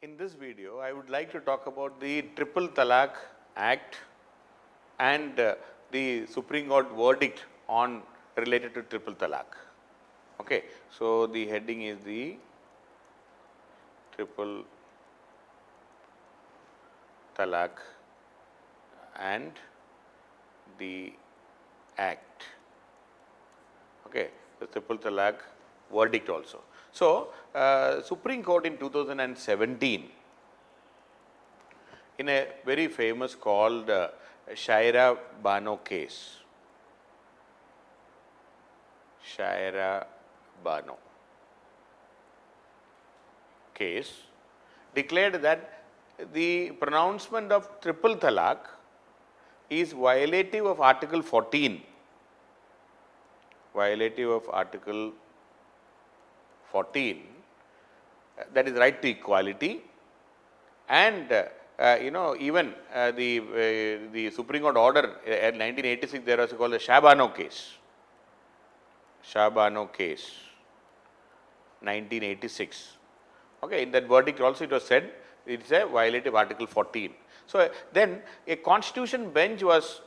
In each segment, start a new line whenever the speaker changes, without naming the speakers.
In this video, I would like to talk about the Triple Talaq Act and the Supreme Court verdict on related to Triple Talaq. Okay, so the heading is the Triple Talaq and the Act. Okay, the Triple Talaq verdict also. So, Supreme Court in 2017 in a very famous called Shaira Bano case, Shaira Bano case declared that the pronouncement of Triple Talaq is violative of Article 14, violative of Article 14, that is right to equality, and even the Supreme Court order in 1986 there was called the Shabano case, Shabano case, 1986. Okay, in that verdict also it was said it is a violative Article 14. So then a constitution bench was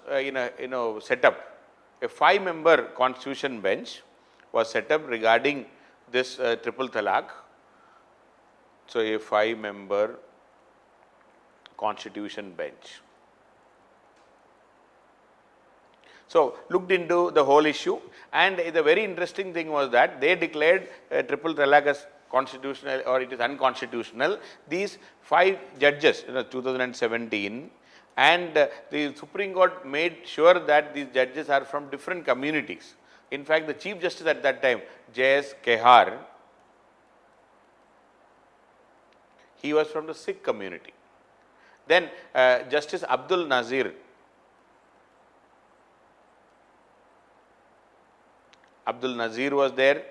set up, a 5-member constitution bench was set up regarding this Triple Talaq. So a 5-member constitution bench. So looked into the whole issue, and the very interesting thing was that they declared Triple Talaq as constitutional or it is unconstitutional. These 5 judges in 2017, and the Supreme Court made sure that these judges are from different communities. In fact, the Chief Justice at that time, J.S. Kehar, he was from the Sikh community. Then Justice Abdul Nazir, was there.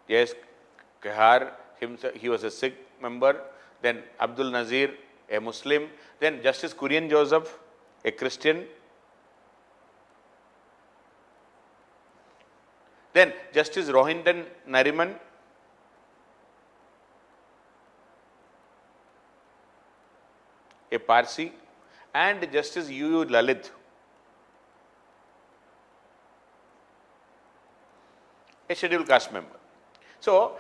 J.S. Kehar himself, he was a Sikh member. Then Abdul Nazir, a Muslim. Then Justice Kurian Joseph, a Christian. Then Justice Rohinton Nariman, a Parsi, and Justice U. Lalit, a scheduled caste member. So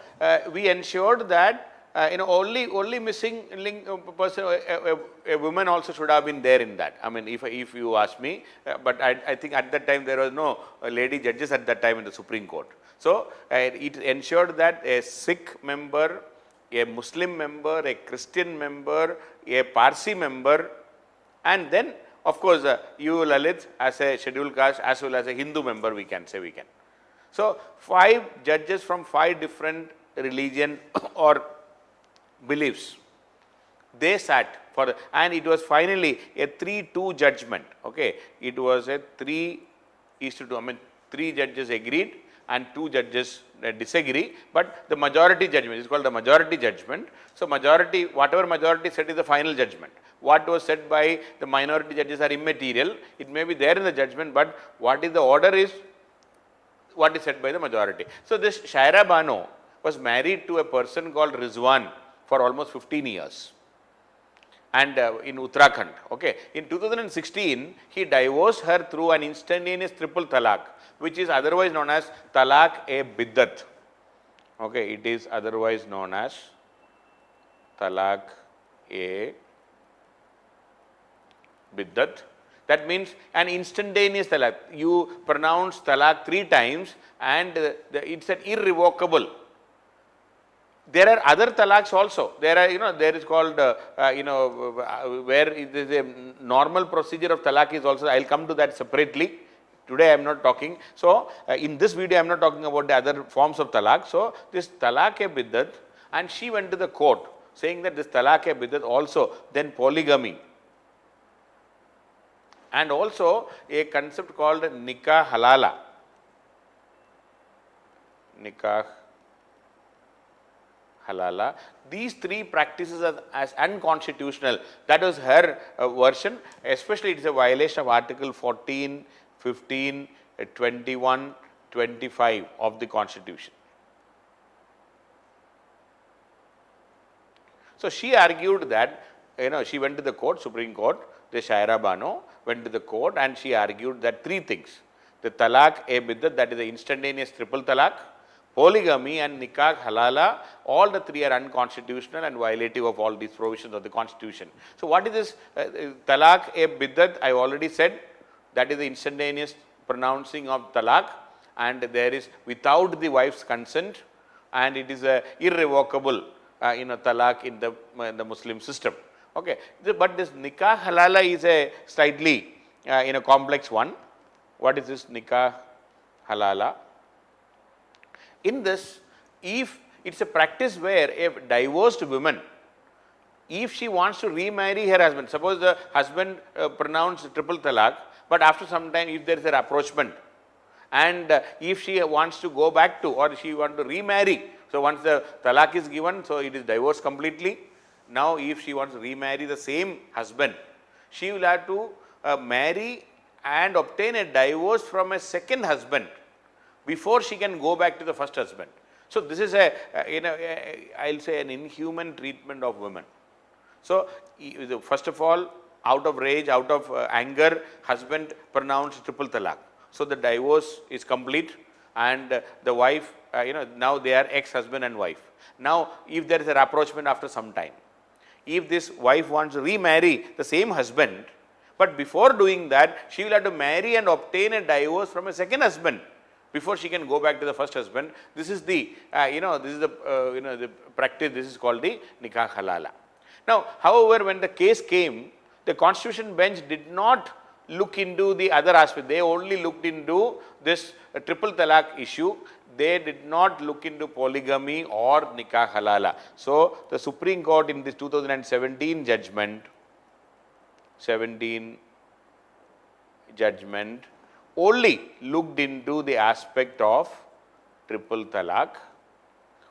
we ensured that only missing link person, a woman also should have been there in that. I mean, if you ask me, but I think at that time there was no lady judges at that time in the Supreme Court. So it ensured that a Sikh member, a Muslim member, a Christian member, a Parsi member, and then of course U. Lalit as a scheduled caste as well as a Hindu member, we can say. So 5 judges from 5 different religion or beliefs, they sat for and it was finally a 3-2 judgment. Okay, it was a 3:2. I mean, 3 judges agreed and 2 judges disagree, but the majority judgment is called the majority judgment. So majority, whatever majority said is the final judgment. What was said by the minority judges are immaterial. It may be there in the judgment, but what is the order is what is said by the majority. So this Shaira Bano was married to a person called Rizwan for almost 15 years, and in Uttarakhand. Okay, in 2016 he divorced her through an instantaneous Triple Talaq, which is otherwise known as Talaq-e-Biddat. Okay, it is otherwise known as Talaq-e-Biddat. That means an instantaneous talaq. You pronounce talaq 3 times and it's an irrevocable. There are other talaqs also. There are, there is called, where it is a normal procedure of talaq is also. I will come to that separately. Today I am not talking. So in this video I am not talking about the other forms of talaq. So this talaq-e-biddat, and she went to the court saying that this talaq-e-biddat also, then polygamy, and also a concept called nikah halala. Nikah halala. These 3 practices as unconstitutional. That was her version. Especially it is a violation of Article 14, 15, 21, 25 of the Constitution. So she argued that, she went to the court, Supreme Court, the Shaira Bano went to the court and she argued that three things: the talaq-e-biddat, that is the instantaneous triple talaq, polygamy and nikah halala, all the three are unconstitutional and violative of all these provisions of the constitution. So what is this talaq-e-biddat? I already said that is the instantaneous pronouncing of talaq, and there is without the wife's consent, and it is a irrevocable talaq in the Muslim system. Okay, but this nikah halala is a slightly complex one. What is this nikah halala? In this, if it's a practice where a divorced woman, if she wants to remarry her husband, suppose the husband pronounced triple talaq, but after some time if there is a rapprochement, and if she wants to go back to, or she wants to remarry, so once the talaq is given, so it is divorced completely. Now if she wants to remarry the same husband, she will have to marry and obtain a divorce from a second husband before she can go back to the first husband. So this is I'll say an inhuman treatment of women. So first of all, out of rage, out of anger, husband pronounced triple talaq. So the divorce is complete, and the wife, now they are ex-husband and wife. Now if there is a rapprochement after some time, if this wife wants to remarry the same husband, but before doing that, she will have to marry and obtain a divorce from a second husband before she can go back to the first husband. This is the, the practice. This is called the nikah halala. Now, however, when the case came, the Constitution bench did not look into the other aspect. They only looked into this triple talaq issue. They did not look into polygamy or nikah halala. So the Supreme Court in this 2017 judgment, only looked into the aspect of triple talaq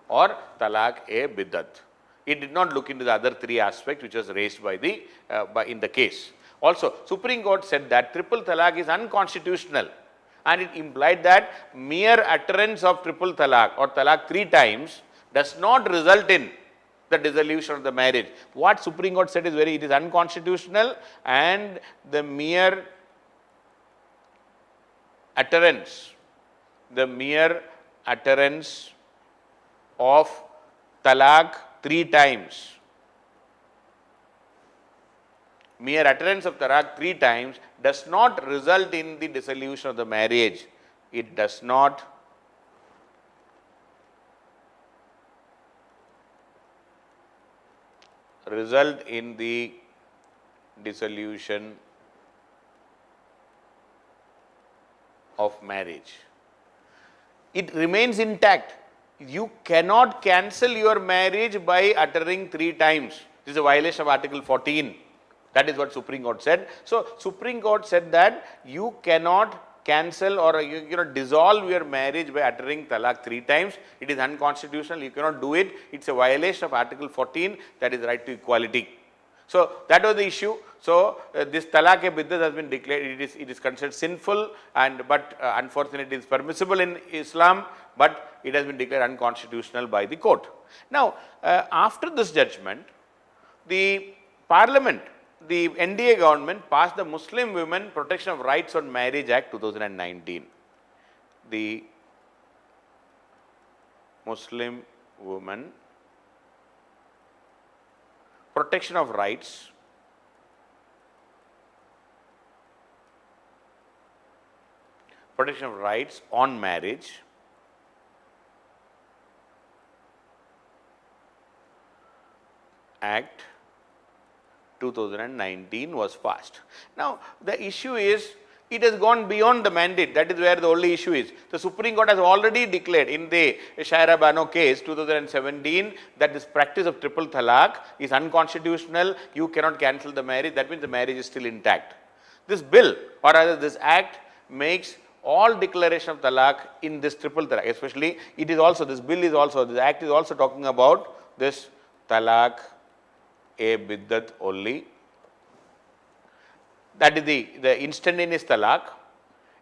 or talaq-e-biddat. It did not look into the other three aspects which was raised by the in the case. Also, Supreme Court said that triple talaq is unconstitutional, and it implied that mere utterance of triple talaq or talaq 3 times does not result in the dissolution of the marriage. What Supreme Court said is it is unconstitutional, and the mere utterance of talaq 3 times, mere utterance of talaq 3 times does not result in the dissolution of the marriage. It does not result in the dissolution of marriage. It remains intact. You cannot cancel your marriage by uttering 3 times. This is a violation of Article 14. That is what Supreme Court said. So Supreme Court said that you cannot cancel or dissolve your marriage by uttering talaq 3 times. It is unconstitutional. You cannot do it. It's a violation of Article 14, that is right to equality. So that was the issue. So this talaq-e-biddat has been declared. It is considered sinful, but unfortunately it is permissible in Islam, but it has been declared unconstitutional by the court. Now after this judgment, the Parliament, the NDA government passed the Muslim Women Protection of Rights on Marriage Act 2019. The Muslim Women Protection of Rights on Marriage Act 2019 was passed. Now the issue is, it has gone beyond the mandate. That is where the only issue is. The Supreme Court has already declared in the Shaira Bano case 2017 that this practice of triple talaq is unconstitutional. You cannot cancel the marriage. That means the marriage is still intact. This bill, or rather this act, makes all declaration of talaq in this triple talaq, especially it is also, this bill is also, this act is also talking about this talaq-e-biddat only. That is the instantaneous talaq.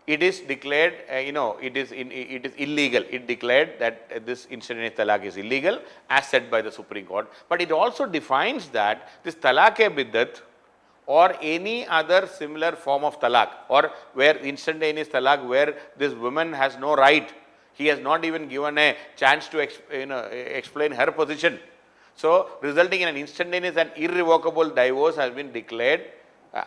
it is declared, it is illegal. It declared that this instantaneous talaq is illegal as said by the Supreme Court. But it also defines that this talaq-e-biddat or any other similar form of talaq, or where instantaneous talaq, where this woman has no right, he has not even given a chance to explain her position. So, resulting in an instantaneous and irrevocable divorce has been declared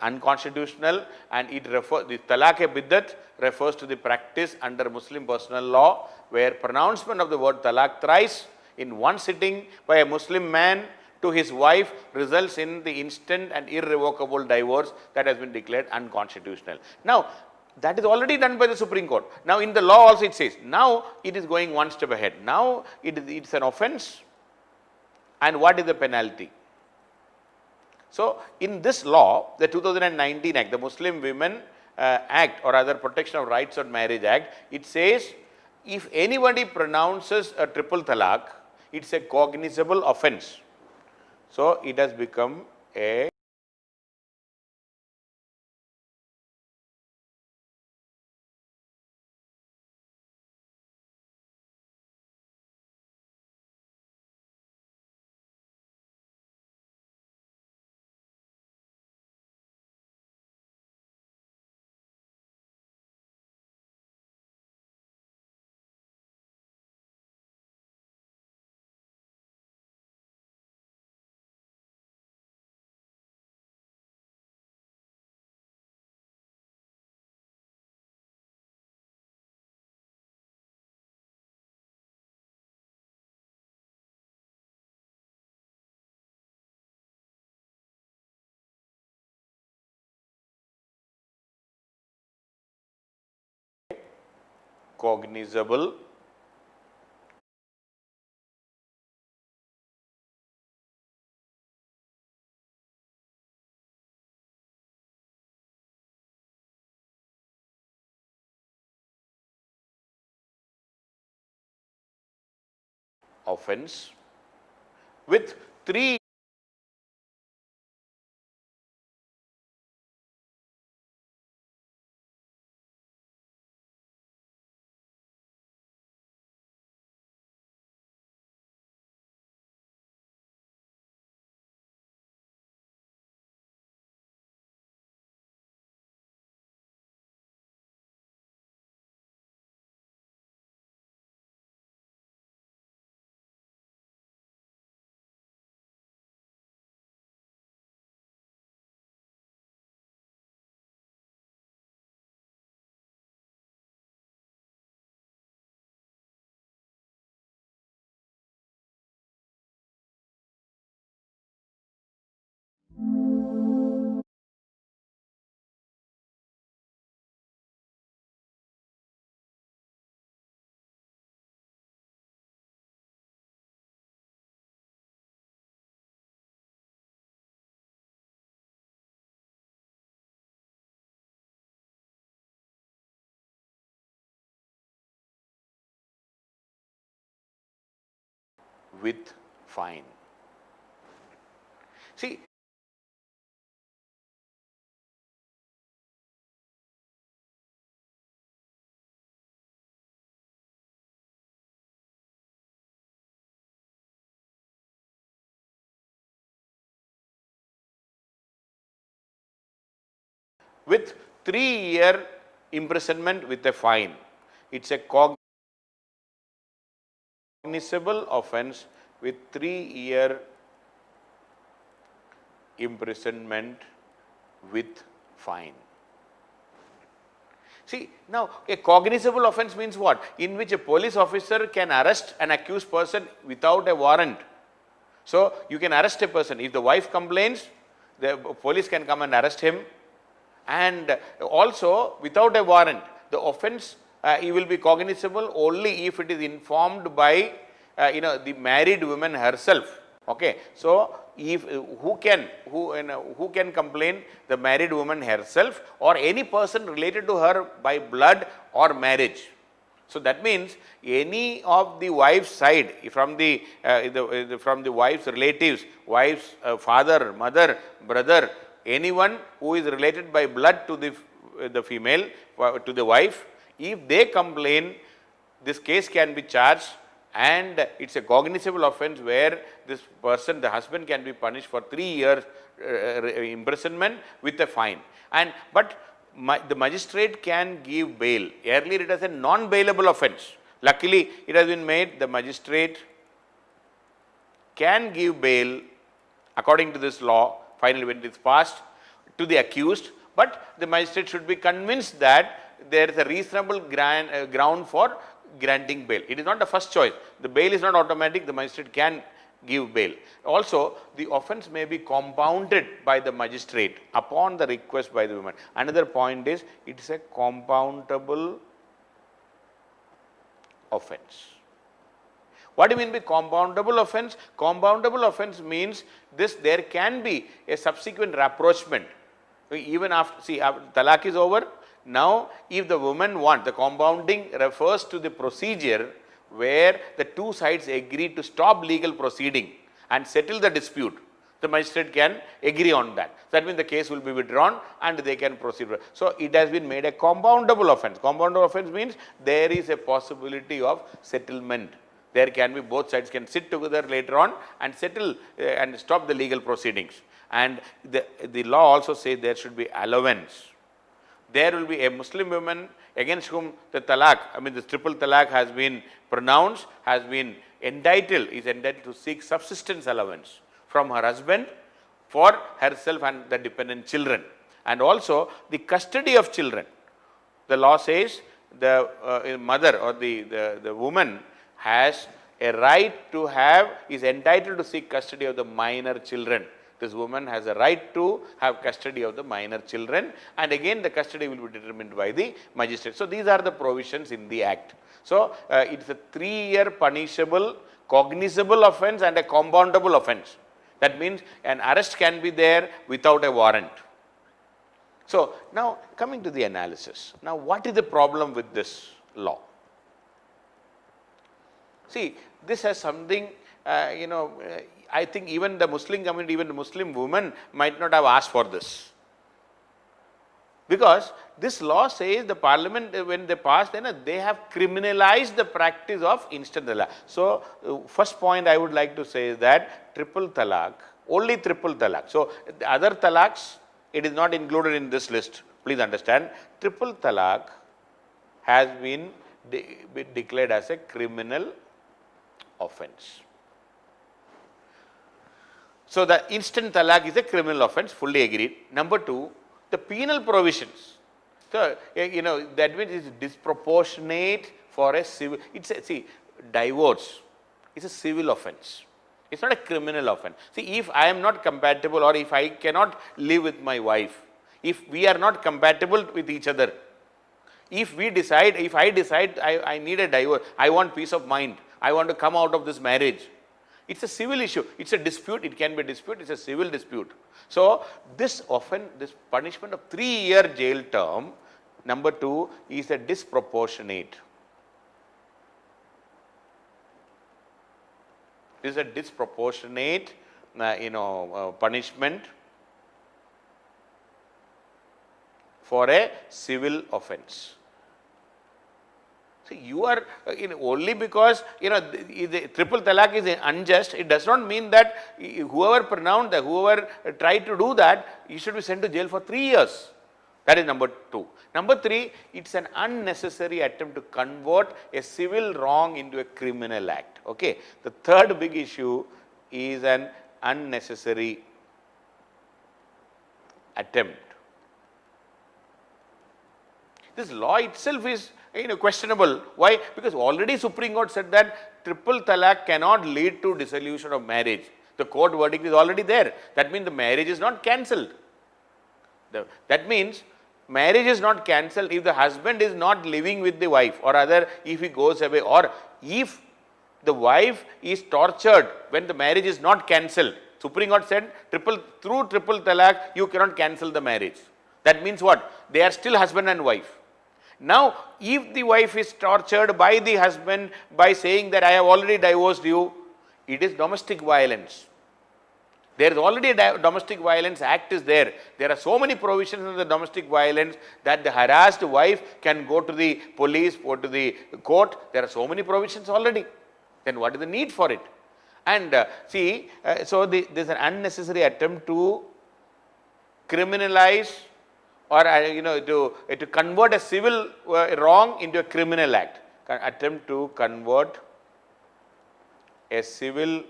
unconstitutional, and it refers, the talaq-e-biddat refers to the practice under Muslim personal law where pronouncement of the word talaq thrice in one sitting by a Muslim man to his wife results in the instant and irrevocable divorce that has been declared unconstitutional. Now, that is already done by the Supreme Court. Now, in the law also it says, now it is going one step ahead. Now, it's an offense, and what is the penalty? So, in this law, the 2019 Act, the Muslim Women Act, or other Protection of Rights on Marriage Act, it says if anybody pronounces a triple talaq, it's a cognizable offense. So, it has become a cognizable offense with 3 with fine. See, with 3-year imprisonment with a fine. It's a cognizable offense with 3-year imprisonment with fine. See, now a cognizable offense means what? In which a police officer can arrest an accused person without a warrant. So, you can arrest a person. If the wife complains, the police can come and arrest him, and also without a warrant. The offense it will be cognizable only if it is informed by the married woman herself. Okay. So, if who can complain? The married woman herself or any person related to her by blood or marriage. So, that means any of the wife's side, from the wife's relatives, wife's father, mother, brother, anyone who is related by blood to the the female, to the wife. If they complain, this case can be charged, and it's a cognizable offense where this person, the husband, can be punished for 3 years imprisonment with a fine. But the magistrate can give bail. Earlier it was a non-bailable offense. Luckily, it has been made the magistrate can give bail according to this law, finally when it is passed, to the accused, but the magistrate should be convinced that there is a reasonable ground for granting bail. It is not the first choice. The bail is not automatic, the magistrate can give bail. Also, the offense may be compounded by the magistrate upon the request by the woman. Another point is, it is a compoundable offense. What do you mean by compoundable offense? Compoundable offense means there can be a subsequent rapprochement. Even after, talaq is over. Now, if the woman wants, the compounding refers to the procedure where the two sides agree to stop legal proceeding and settle the dispute. The magistrate can agree on that. That means the case will be withdrawn and they can proceed. So, it has been made a compoundable offense. Compoundable offense means there is a possibility of settlement. There can be, both sides can sit together later on and settle and stop the legal proceedings. And the law also says there should be allowance. There will be a Muslim woman against whom the talaq, the triple talaq has been pronounced, is entitled to seek subsistence allowance from her husband for herself and the dependent children. And also the custody of children. The law says the mother or the woman has a right to is entitled to seek custody of the minor children. This woman has a right to have custody of the minor children, and again the custody will be determined by the magistrate. So, these are the provisions in the Act. So, it is a 3-year punishable, cognizable offense and a compoundable offense. That means an arrest can be there without a warrant. So, now coming to the analysis. Now, what is the problem with this law? See, this has something, I think even the Muslim community, even the Muslim women might not have asked for this. Because this law says the parliament, when they passed, they have criminalized the practice of instant talaq. So, first point I would like to say is that triple talaq, only triple talaq. So, the other talaqs, it is not included in this list. Please understand, triple talaq has been declared as a criminal offense. So, the instant talaq is a criminal offense, fully agreed. Number 2, the penal provisions. So, that means it is disproportionate for a civil, divorce is a civil offense. It is not a criminal offense. See, if I am not compatible or if I cannot live with my wife, if we are not compatible with each other, if I decide I need a divorce, I want peace of mind, I want to come out of this marriage, it's a civil issue, it's a dispute, it can be a dispute, it's a civil dispute. So, this punishment of 3-year jail term, number 2, is a disproportionate. This is a disproportionate, punishment for a civil offense. So, you are only because the triple talaq is unjust, it does not mean that whoever tried to do that, you should be sent to jail for 3 years. That is number 2. Number 3, it's an unnecessary attempt to convert a civil wrong into a criminal act. Okay. The third big issue is an unnecessary attempt. This law itself is questionable. Why? Because already Supreme Court said that triple talaq cannot lead to dissolution of marriage. The court verdict is already there. That means the marriage is not cancelled. That means marriage is not cancelled if the husband is not living with the wife, or rather if he goes away, or if the wife is tortured when the marriage is not cancelled. Supreme Court said through triple talaq you cannot cancel the marriage. That means what? They are still husband and wife. Now, if the wife is tortured by the husband by saying that I have already divorced you, it is domestic violence. There is already a domestic violence act is there. There are so many provisions in the domestic violence that the harassed wife can go to the police, go to the court. There are so many provisions already. Then what is the need for it? And so there is an unnecessary attempt to criminalize or to convert a civil wrong into a criminal act. Attempt to convert a civil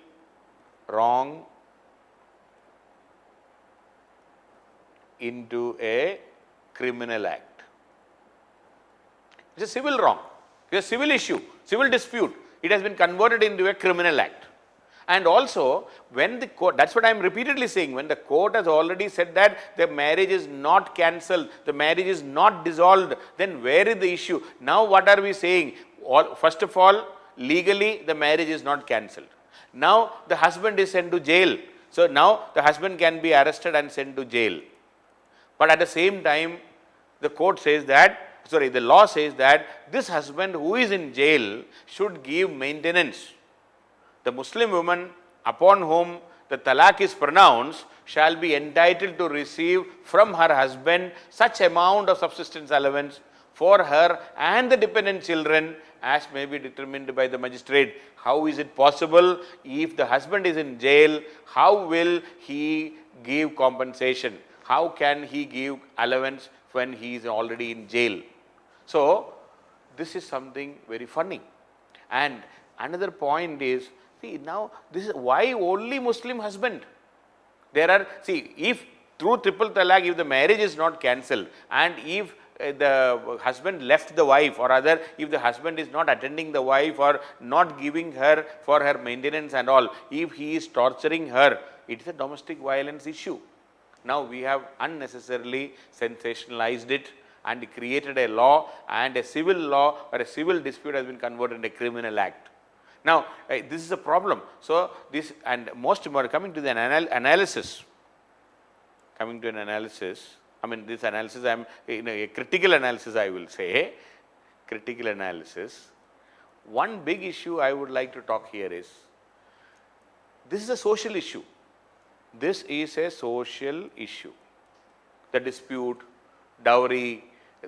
wrong into a criminal act. It's a civil wrong, it's a civil issue, civil dispute. It has been converted into a criminal act. And also, when the court, that's what I am repeatedly saying, when the court has already said that the marriage is not cancelled, the marriage is not dissolved, then where is the issue? Now what are we saying? First of all, legally the marriage is not cancelled. Now the husband is sent to jail. So now the husband can be arrested and sent to jail. But at the same time, the court says that, the law says that this husband who is in jail should give maintenance. The Muslim woman upon whom the talaq is pronounced shall be entitled to receive from her husband such amount of subsistence allowance for her and the dependent children as may be determined by the magistrate. How is it possible? If the husband is in jail, how will he give compensation? How can he give allowance when he is already in jail? So this is something very funny. And another point is, now this is why only Muslim husband? There are, if through triple talaq, if the marriage is not cancelled and if the husband left the wife, or rather if the husband is not attending the wife or not giving her for her maintenance and all, if he is torturing her, it is a domestic violence issue. Now we have unnecessarily sensationalized it and created a law, and a civil law or a civil dispute has been converted into a criminal act. Now this is a problem. So this, and most important, coming to the analysis, I mean this analysis, I am a critical analysis, I will say, critical analysis. One big issue I would like to talk here is, this is a social issue. This is a social issue. The dispute, dowry,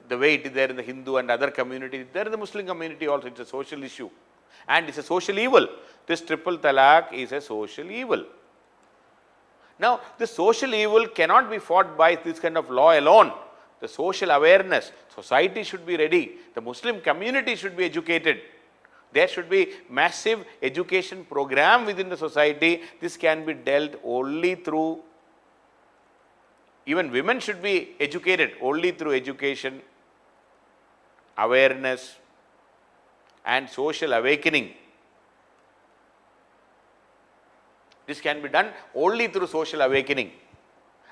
the way it is there in the Hindu and other communities, there in the Muslim community also, it's a social issue. And it's a social evil. This triple talaq is a social evil. Now, the social evil cannot be fought by this kind of law alone. The social awareness, society should be ready. The Muslim community should be educated. There should be massive education program within the society. This can be dealt only through, even women should be educated only through education, awareness and social awakening. This can be done only through social awakening.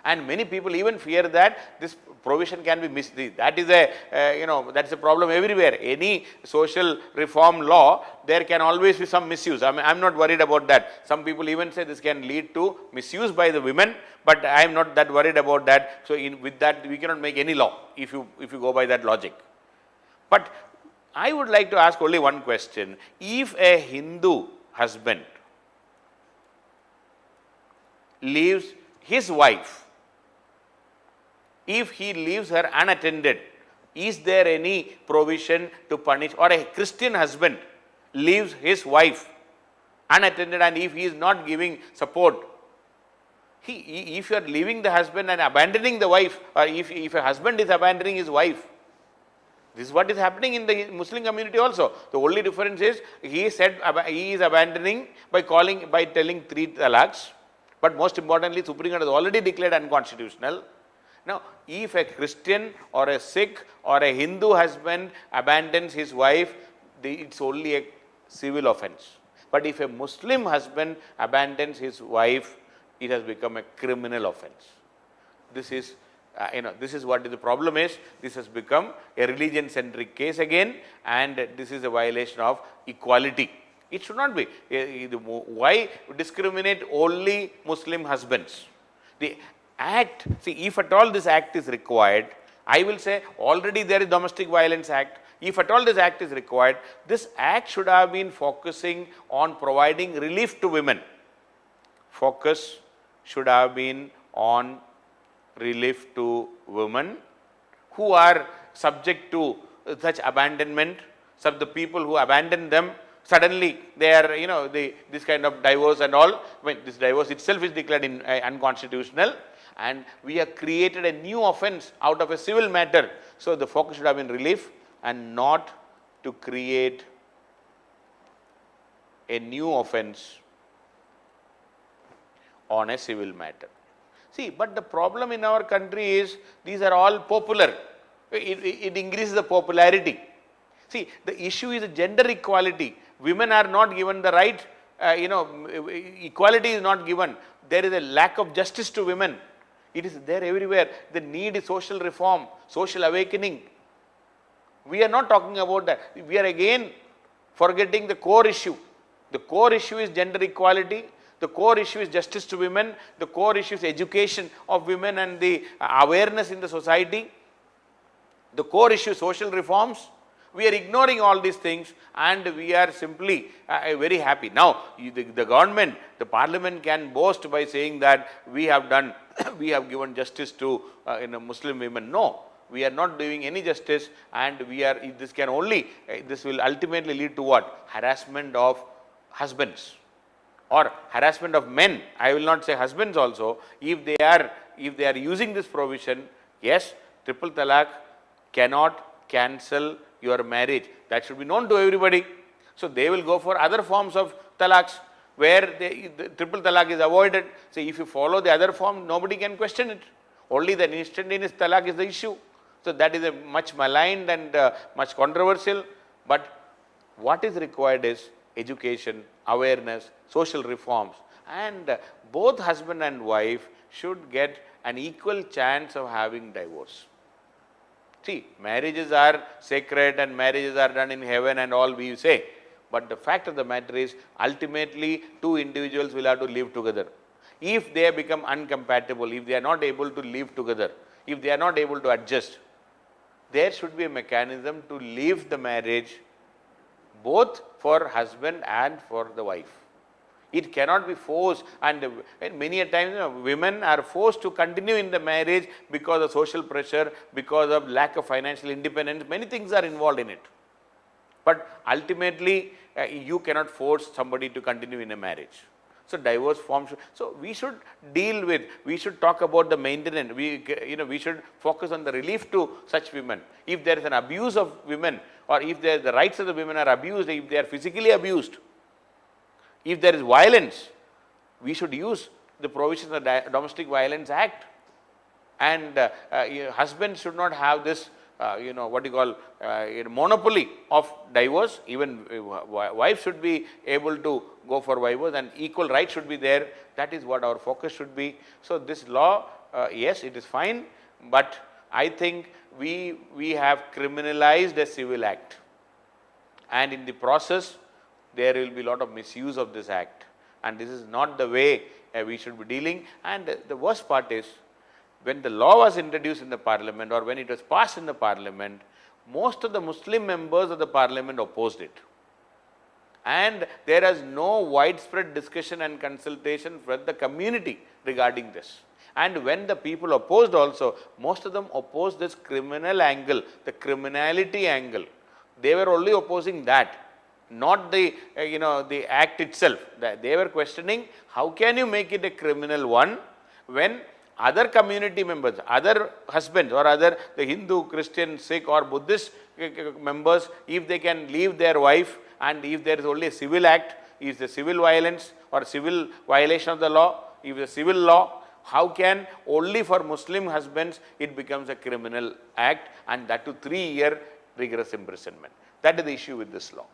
And many people even fear that this provision can be missed. That is that's a problem everywhere. Any social reform law, there can always be some misuse. I mean, I'm not worried about that. Some people even say this can lead to misuse by the women, but I am not that worried about that. So with that, we cannot make any law if you go by that logic. But I would like to ask only one question. If a Hindu husband leaves his wife, if he leaves her unattended, is there any provision to punish? Or a Christian husband leaves his wife unattended, and if he is not giving support, if you are leaving the husband and abandoning the wife, or if a husband is abandoning his wife, this is what is happening in the Muslim community also. The only difference is he is abandoning by telling 3 talaqs, but most importantly, Supreme Court has already declared unconstitutional. Now, if a Christian or a Sikh or a Hindu husband abandons his wife, it's only a civil offense. But if a Muslim husband abandons his wife, it has become a criminal offense. This is this is what the problem is. This has become a religion-centric case again, and this is a violation of equality. It should not be. Why discriminate only Muslim husbands? The act, if at all this act is required, I will say already there is Domestic Violence Act. If at all this act is required, this act should have been focusing on providing relief to women. Focus should have been on relief to women who are subject to such abandonment. Some of the people who abandon them, suddenly they are, this kind of divorce and all. When this divorce itself is declared unconstitutional, and we have created a new offense out of a civil matter. So the focus should have been relief and not to create a new offense on a civil matter. See, but the problem in our country is these are all popular. It increases the popularity. See, the issue is gender equality. Women are not given the right, equality is not given. There is a lack of justice to women. It is there everywhere. The need is social reform, social awakening. We are not talking about that. We are again forgetting the core issue. The core issue is gender equality. The core issue is justice to women. The core issue is education of women and the awareness in the society. The core issue is social reforms. We are ignoring all these things and we are simply very happy. Now, the government, the parliament can boast by saying that we have done, we have given justice to Muslim women. No, we are not doing any justice, and this will ultimately lead to what? Harassment of husbands or harassment of men. I will not say husbands also. If they are using this provision, yes, triple talaq cannot cancel your marriage. That should be known to everybody. So they will go for other forms of talaqs where the triple talaq is avoided. So if you follow the other form, nobody can question it. Only the instantaneous talaq is the issue. So that is a much maligned and much controversial. But what is required is education, awareness, social reforms, and both husband and wife should get an equal chance of having divorce. See, marriages are sacred and marriages are done in heaven and all we say. But the fact of the matter is, ultimately, two individuals will have to live together. If they become incompatible, if they are not able to live together, if they are not able to adjust, there should be a mechanism to leave the marriage both for husband and for the wife. It cannot be forced, and many a times women are forced to continue in the marriage because of social pressure, because of lack of financial independence. Many things are involved in it. But ultimately, you cannot force somebody to continue in a marriage. So divorce forms. So we should we should talk about the maintenance. We should focus on the relief to such women. If there is an abuse of women, or if the rights of the women are abused, if they are physically abused, if there is violence, we should use the provisions of the Domestic Violence Act. And husbands should not have this, monopoly of divorce. Even wife should be able to go for divorce, and equal rights should be there. That is what our focus should be. So this law, yes, it is fine, but I think we have criminalized a civil act, and in the process, there will be a lot of misuse of this act, and this is not the way we should be dealing. And the worst part is, when the law was introduced in the parliament, or when it was passed in the parliament, most of the Muslim members of the parliament opposed it. And there is no widespread discussion and consultation from the community regarding this. And when the people opposed also, most of them opposed this criminal angle, the criminality angle. They were only opposing that, not the the act itself. They were questioning, how can you make it a criminal one when other community members, other husbands, or other the Hindu, Christian, Sikh or Buddhist members, if they can leave their wife, and if there is only a civil act, is the civil violence or civil violation of the law, if the civil law, how can only for Muslim husbands it becomes a criminal act, and that to 3-year rigorous imprisonment? That is the issue with this law.